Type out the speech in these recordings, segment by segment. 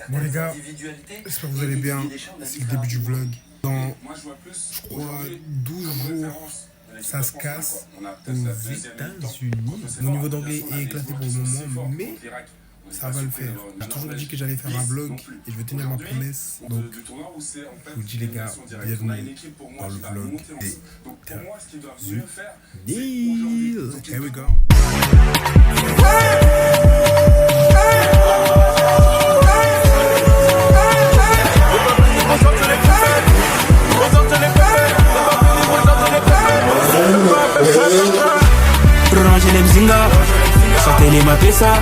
Bon les gars, j'espère que vous allez bien. C'est le début du vlog. Dans, je crois, 12 jours, ça se casse aux États-Unis. Mon niveau d'anglais est éclaté pour le moment, mais ça va le faire. J'ai toujours dit que j'allais faire un vlog et je vais tenir ma promesse. Donc, je vous dis les gars, bienvenue dans le vlog des États-Unis. Here we go. Rangez les mzinga, sortez les mapesa.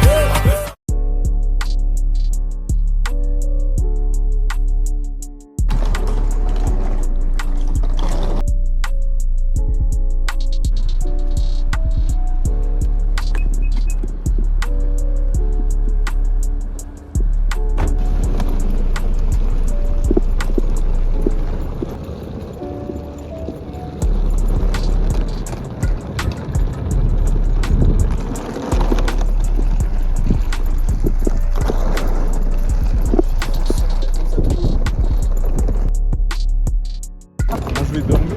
Je vais dormir,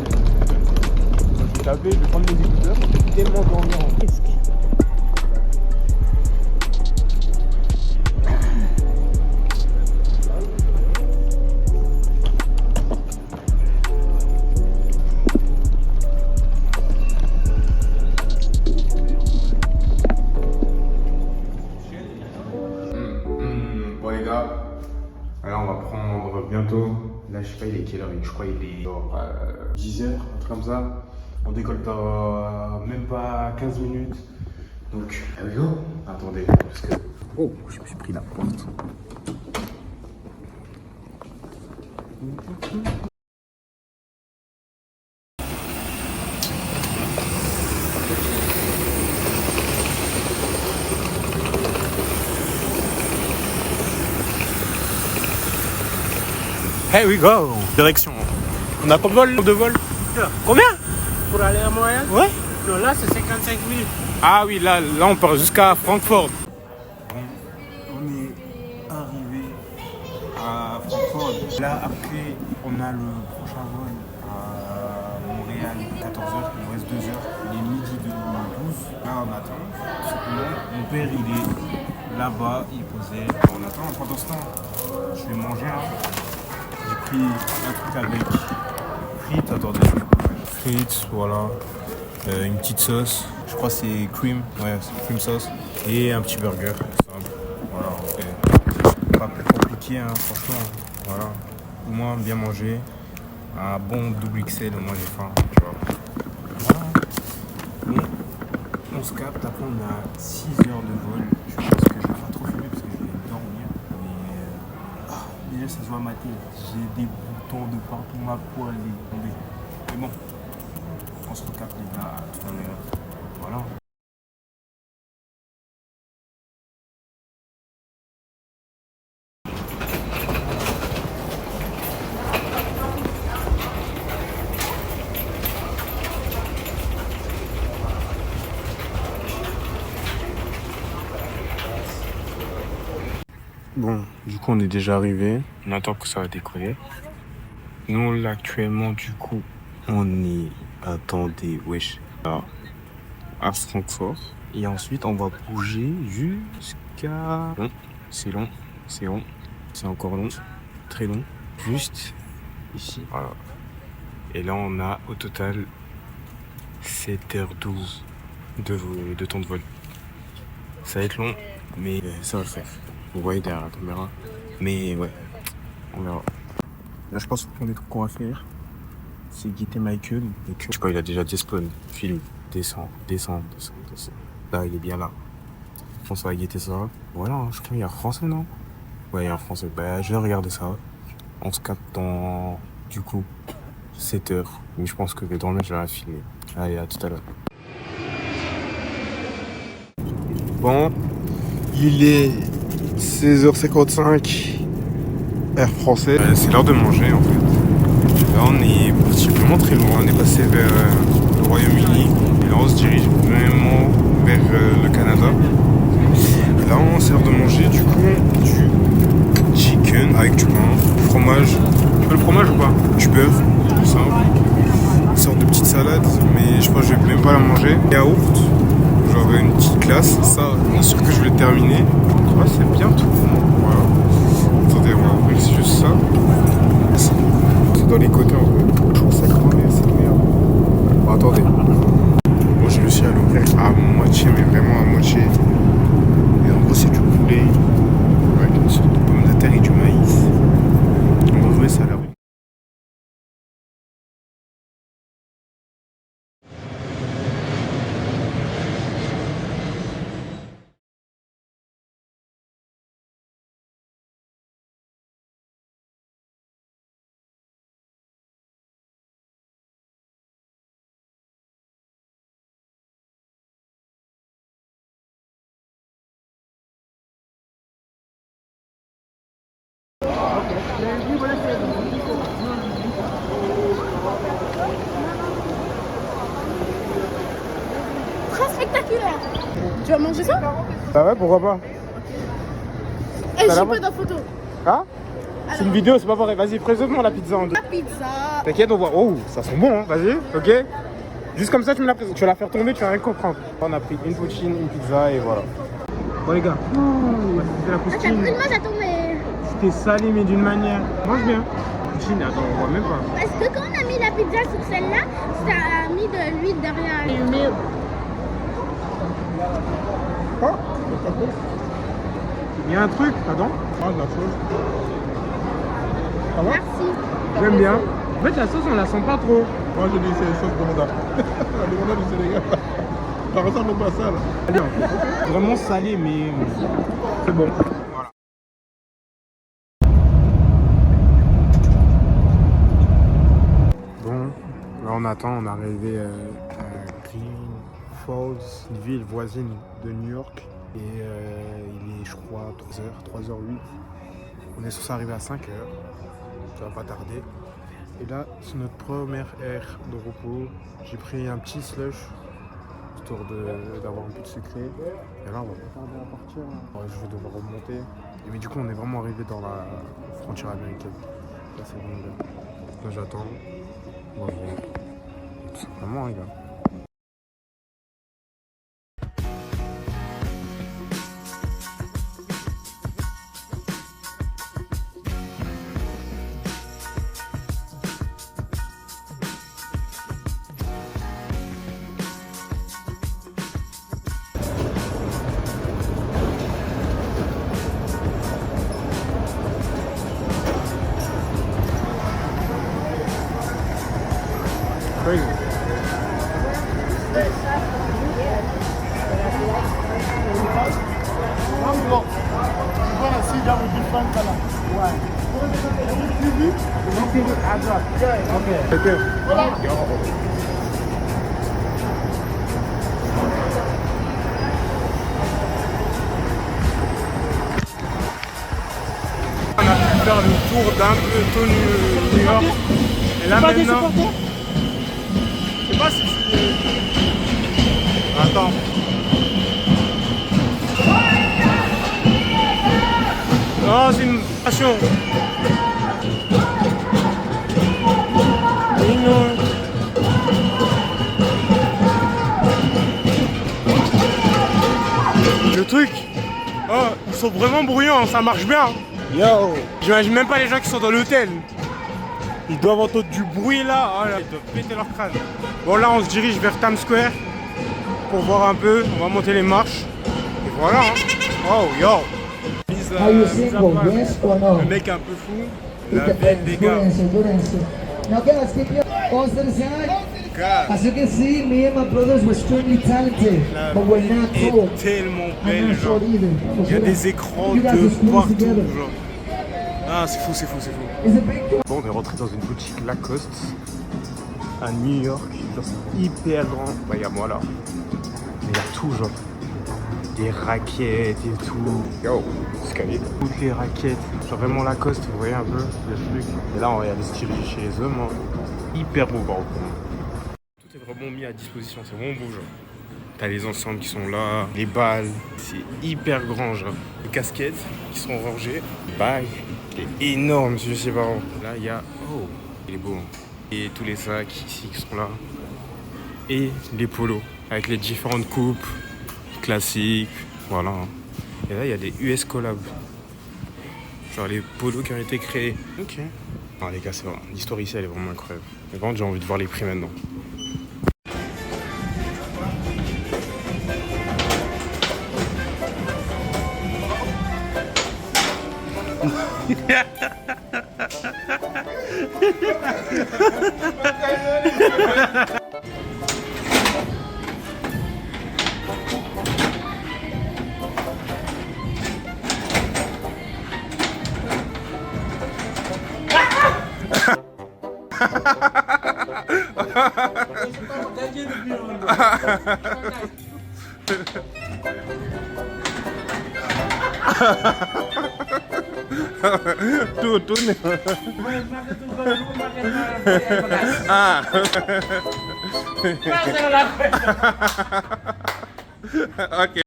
je vais taper, je vais prendre mes écouteurs, je vais tellement dormir en risque. Bon les gars, alors on va prendre bientôt. Là je sais pas il est quelle heure, je crois il est genre 10h, un truc comme ça. On décolle dans même pas 15 minutes. Donc, attendez, parce que... Oh, je me suis pris la porte. Here we go. Direction. On a pas de vol, Combien? Pour aller à Montréal? Ouais. Non, là c'est 55 000. Ah oui, là on part jusqu'à Francfort. On est arrivé à Francfort. Là après on a le prochain vol à Montréal 14h, il nous reste 2 heures. Il est midi de 12. Là on attend. Mon père il est là-bas, il est posé. On attend. Pendant ce temps, je vais manger. J'ai pris un truc avec frites, attendez. Frites, voilà. Une petite sauce. Je crois que c'est cream. Ouais, c'est cream sauce. Et un petit burger. Simple. Voilà, ok. Pas plus compliqué, hein, franchement. Voilà. Au moins, bien manger. Un bon double XL, au moins j'ai faim, tu vois. Voilà. Mais on se capte. Après, on a 6 heures de vol. Je pense que je vais pas trop fumer parce que je vais dormir. Mais déjà, ça se voit à ma tête. J'ai des boutons de partout. Ma peau, elle est tombée. Mais bon. On se recapte les gars, à tout à l'heure. Voilà. Bon, du coup on est déjà arrivé. On attend que ça va décoller. Nous là actuellement du coup on est, attendez, wesh, là, à Francfort. Et ensuite, on va bouger jusqu'à... Bon, c'est long, c'est encore long, très long. Juste ici, voilà. Et là, on a au total 7h12 de temps de vol. Ça va être long, mais ça va le faire. Vous voyez derrière la caméra. Mais ouais, on verra. Là, je pense qu'on est trucs qu'on va faire. C'est guetter Michael. Donc, je sais pas, il a déjà despawn. Film, descend. Là, il est bien là. Je pense qu'on va guetter ça. Voilà, je crois qu'il y a un français, non? Ouais, il y a un français. Bah, je vais regarder ça. On se capte dans, du coup, 7 heures. Mais je pense que dans le match, je vais la filmer. Allez, à tout à l'heure. Bon, il est 16h55. Air français. C'est l'heure de manger, en fait. Là, on est particulièrement très loin. On est passé vers le Royaume-Uni. Et là, on se dirige vraiment vers le Canada. Là, on sert de manger du coup du avec du pain, fromage. Tu veux le fromage ou pas? Du beurre, simple. Une sorte de petite salade, mais je pense que je vais même pas la manger. Yaourt, genre une petite glace. Ça, bien sûr que je vais le terminer. Ouais, c'est bien tout. Voilà. Attendez, on va ouvrir juste ça. C'est dans les côtés en vrai. Je trouve ça grand, mais c'est merde. Bon, attendez. Bon, j'ai réussi à l'ouvrir à moitié, mais vraiment à moitié. Et en gros, c'est du poulet avec une sorte de pomme de terre et du maïs. En vrai, ça a l'air. Très spectaculaire. Tu vas manger ça? Bah ouais, pourquoi pas? Et j'ai pas de photo. Hein? C'est une vidéo, c'est pas pareil. Vas-y, présente-moi la pizza en deux. La pizza. T'inquiète, on voit. Oh, ça sent bon, hein. Vas-y, ok? Juste comme ça, tu me la présentes. Tu vas la faire tomber, tu vas rien comprendre. On a pris une poutine, une pizza et voilà. Bon, les gars, c'était la Ah, t'as poutine. pris une main, ça tombe. C'était salé, mais d'une manière. Mange bien. Poutine, attends, on voit même pas. Parce que quand on a mis la pizza sur celle-là, ça a mis de l'huile derrière. Oh, il y a un truc, attends. Ah, de la sauce. Ça va? Merci. J'aime bien. En fait, la sauce, on la sent pas trop. Moi je dis c'est sauce Bonda. La Bonda du Sénégal. Ça ressemble pas à ça là. Bien. Vraiment salé, mais c'est bon. Voilà. Bon, là on attend, on est arrivé à Green Falls, une ville voisine de New York. Et il est, je crois, 3h08. On est censé arriver à 5h. Ça va pas tarder. Et là, c'est notre première aire de repos. J'ai pris un petit slush, histoire d'avoir un peu de sucré. Et là, on va pas tarder à partir. Ouais, je vais devoir remonter. Et mais du coup, on est vraiment arrivé dans la frontière américaine. Là, c'est vraiment bien. Là, j'attends. On va voir. Tout simplement, les gars. Crazy. On a pu faire le tour d'un peu tout New York. Et là maintenant. Je sais pas si c'est... Attends. Oh, c'est une passion. Le truc, oh, ils sont vraiment bruyants, ça marche bien. Yo, j'imagine même pas les gens qui sont dans l'hôtel. Ils doivent entendre du bruit là, oh là, ils doivent péter leur crâne. Bon là on se dirige vers Times Square pour voir un peu, on va monter les marches. Et voilà hein. Oh yo. Are you single? Yes or no? Le mec un peu fou. It's La the ville des gars. good answer. Now guys, keep your on to the side. As you can see, me and my brothers were extremely talented, La but we're not ville cool. est tellement I'm belle, not genre. short either. Il y a des écrans You guys are de schooling partout, together. genre. Ah c'est fou, c'est fou, c'est fou. It's a big deal. Bon, on est rentré dans une boutique Lacoste à New York. Genre, c'est hyper grand. Bah, il y a moi là. Mais il y a tout, genre. Des raquettes et tout. Yo, escalier. Toutes les raquettes. Genre vraiment Lacoste, vous voyez un peu le truc. Et là, on va aller se diriger chez les hommes. Hein. Hyper beau, par contre. Tout est vraiment mis à disposition. C'est vraiment beau, genre. T'as les ensembles qui sont là, les balles. C'est hyper grand, genre. Les casquettes qui sont rangées. Les bagues. Il est énorme, je sais pas. Là, il y a... Oh, il est beau. Et tous les sacs ici qui sont là. Et les polos, avec les différentes coupes classiques. Voilà. Et là, il y a des US collab. Genre les polos qui ont été créés. Ok. Non, les gars, c'est vrai. L'histoire ici, elle est vraiment incroyable. Mais par contre, j'ai envie de voir les prix maintenant. Tuh nih. Ah. Oke.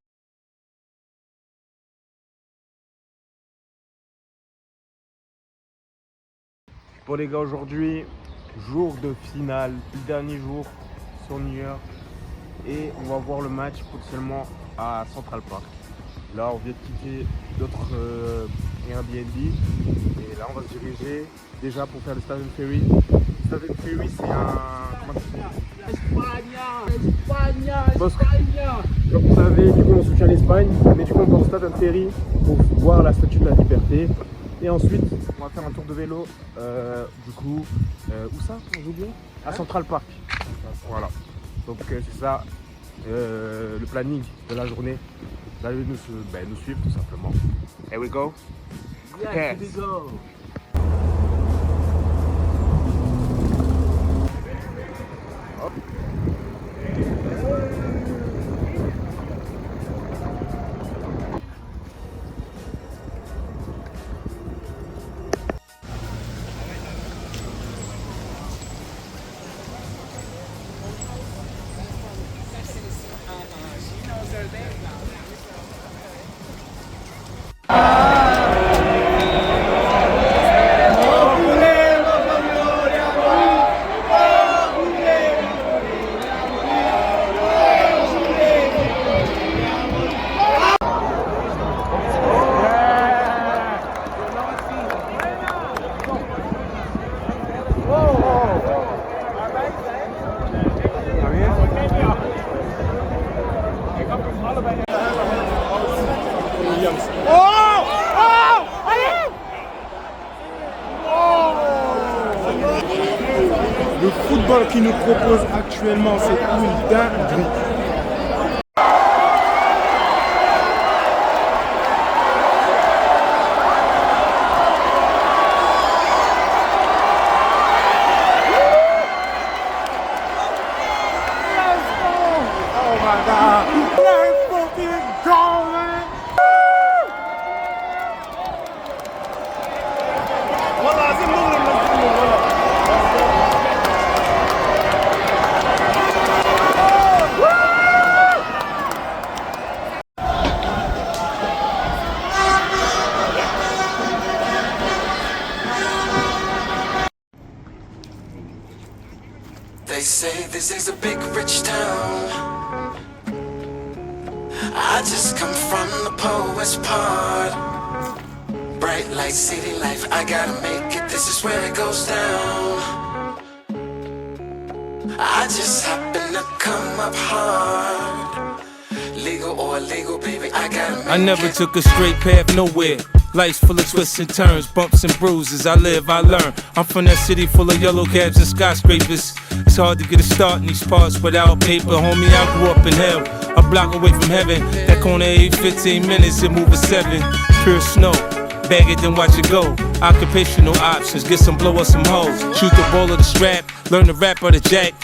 Bon les gars, aujourd'hui, jour de finale, le dernier jour sur New York. Et on va voir le match potentiellement à Central Park. Là, on vient de quitter notre Airbnb. Et là, on va se diriger déjà pour faire le Stadium Ferry. Le Stadium Ferry, c'est un... Comme vous savez, du coup, on soutient l'Espagne. Mais du coup, on va au Stadium Ferry pour voir la Statue de la Liberté. Et ensuite, on va faire un tour de vélo. Du coup, où ça? J'ai oublié. À Central Park. Voilà. Donc c'est ça le planning de la journée. Vous allez nous suivre tout simplement. Here we go. Yes, here we go. Le football qu'il nous propose actuellement, c'est une dinguerie. They say this is a big rich town. I just come from the poorest part. Bright light, city life, I gotta make it, this is where it goes down. I just happen to come up hard. Legal or illegal, baby, I gotta make it. I never took a straight path nowhere. Life's full of twists and turns, bumps and bruises. I live, I learn. I'm from that city full of yellow cabs and skyscrapers. It's hard to get a start in these parts without paper. Homie, I grew up in hell, a block away from heaven. That corner 8-15 minutes, it move a 7. Pure snow, bag it then watch it go. Occupational options, get some blow or some hoes. Shoot the ball or the strap, learn the rap or the jack.